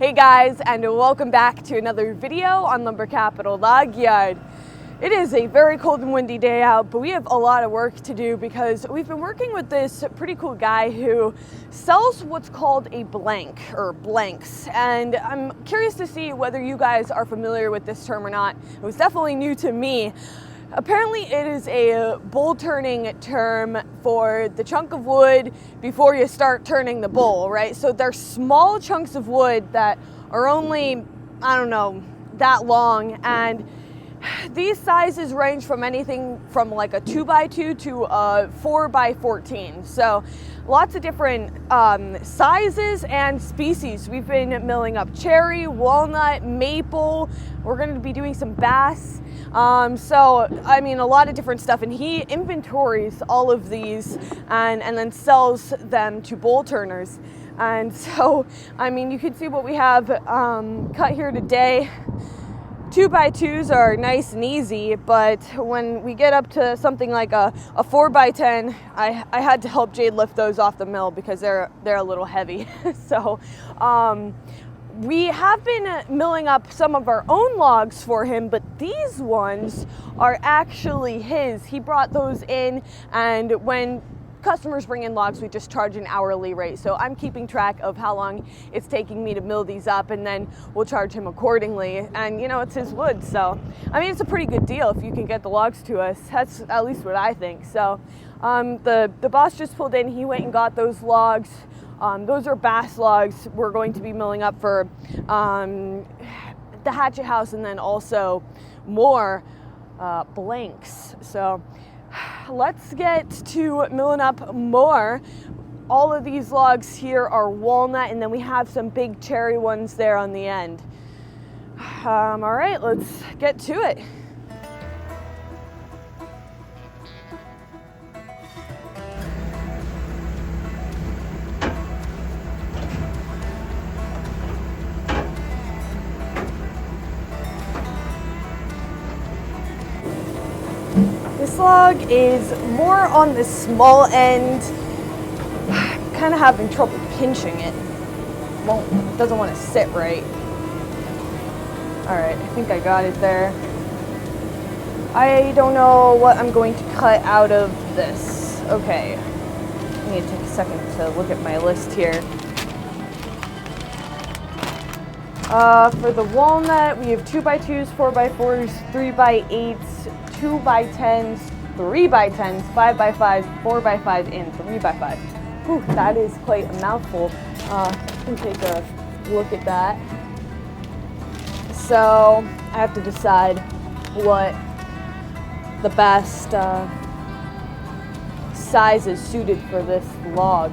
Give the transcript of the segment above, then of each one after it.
Hey guys, and welcome back to another video on Lumber Capital Log Yard. It is a very cold and windy day out, but we have a lot of work to do because we've been working with this pretty cool guy who sells what's called a blank or blanks. And I'm curious to see whether you guys are familiar with this term or not. It was definitely new to me. Apparently it is a bowl turning term for the chunk of wood before you start turning the bowl, right? So they're small chunks of wood that are only, I don't know, that long, and these sizes range from anything from like a 2x2 to a 4x14. So lots of different sizes and species. We've been milling up cherry, walnut, maple. We're going to be doing some bass. So, I mean, a lot of different stuff, and he inventories all of these and then sells them to bowl turners. And so, I mean, you can see what we have cut here today. 2x2s are nice and easy, but when we get up to something like a 4x10, I had to help Jade lift those off the mill because they're a little heavy. So, we have been milling up some of our own logs for him, but these ones are actually his. He brought those in, and when customers bring in logs, we just charge an hourly rate. So I'm keeping track of how long it's taking me to mill these up, and then we'll charge him accordingly. And you know, it's his wood, so I mean, it's a pretty good deal if you can get the logs to us. That's at least what I think. So the boss just pulled in. He went and got those logs. Those are bass logs we're going to be milling up for the hatchet house, and then also more blanks. So let's get to milling up more. All of these logs here are walnut, and then we have some big cherry ones there on the end. All right, let's get to it. This log is more on the small end. I'm kind of having trouble pinching it. It doesn't want to sit right. All right, I think I got it there. I don't know what I'm going to cut out of this. Okay, I need to take a second to look at my list here. For the walnut, we have 2x2s, 4x4s, 3x8s, 2x10s, 3x10s, 5x5s, 4x5s, and 3x5s. Whew, that is quite a mouthful. I can take a look at that. So I have to decide what the best size is suited for this log.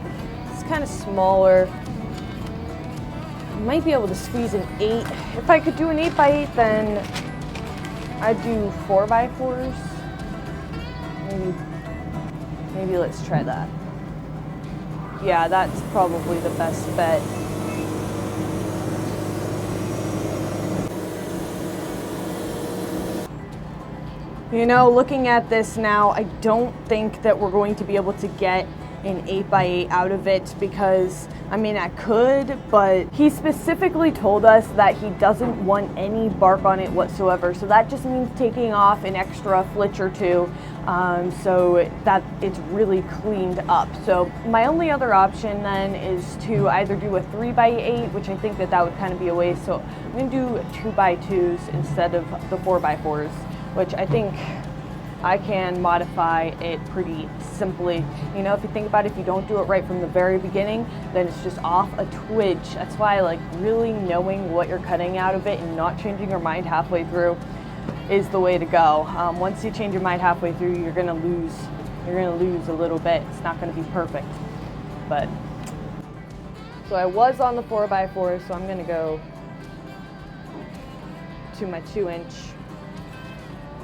It's kind of smaller. Might be able to squeeze an 8. If I could do an 8x8, then I'd do 4x4s. Maybe let's try that. Yeah, that's probably the best bet. You know, looking at this now, I don't think that we're going to be able to get an 8x8 out of it because, I mean, I could, but he specifically told us that he doesn't want any bark on it whatsoever. So that just means taking off an extra flitch or two so that it's really cleaned up. So my only other option then is to either do a 3x8, which I think that would kind of be a waste. So I'm going to do 2x2s instead of the 4x4s, which I think I can modify it pretty simply. You know, if you think about it, if you don't do it right from the very beginning, then it's just off a twitch. That's why, like, really knowing what you're cutting out of it and not changing your mind halfway through is the way to go. Once you change your mind halfway through, you're gonna lose a little bit. It's not gonna be perfect. But so I was on the 4x4, so I'm gonna go to my 2-inch,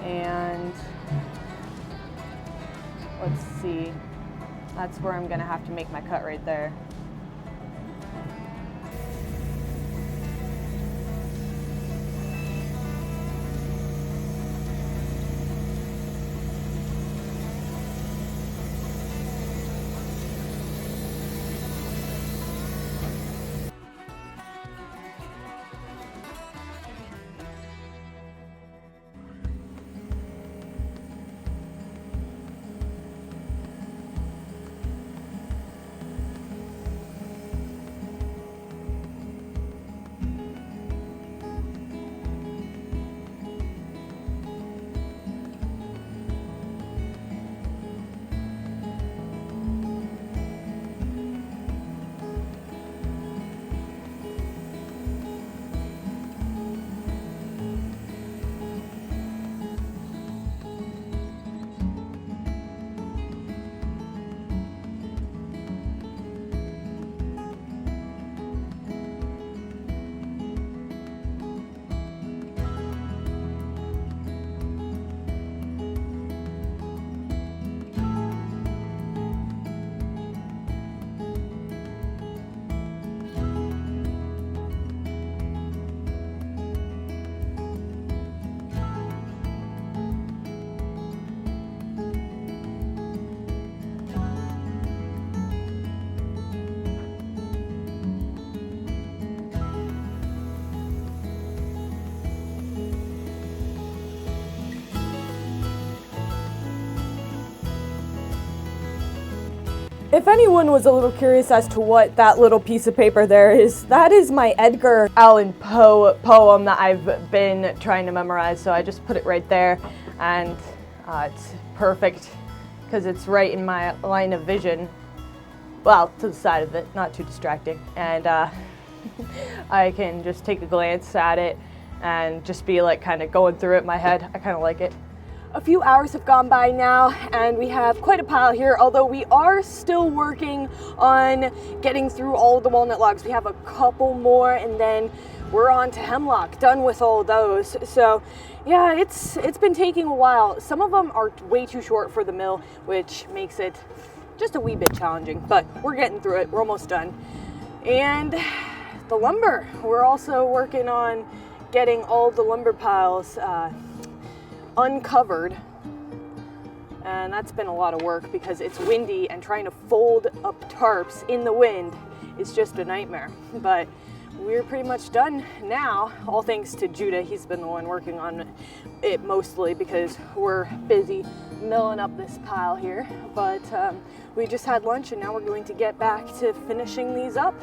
and let's see, that's where I'm gonna have to make my cut right there. If anyone was a little curious as to what that little piece of paper there is, that is my Edgar Allan Poe poem that I've been trying to memorize, so I just put it right there, and it's perfect because it's right in my line of vision. Well, to the side of it, not too distracting, and I can just take a glance at it and just be like kind of going through it in my head. I kind of like it. A few hours have gone by now and we have quite a pile here, although we are still working on getting through all of the walnut logs. We have a couple more and then we're on to hemlock, done with all of those. So yeah, it's been taking a while. Some of them are way too short for the mill, which makes it just a wee bit challenging, but we're getting through it. We're almost done. And the lumber, we're also working on getting all the lumber piles uncovered, and that's been a lot of work because it's windy and trying to fold up tarps in the wind is just a nightmare. But we're pretty much done now, all thanks to Judah. He's been the one working on it mostly because we're busy milling up this pile here. But we just had lunch and now we're going to get back to finishing these up.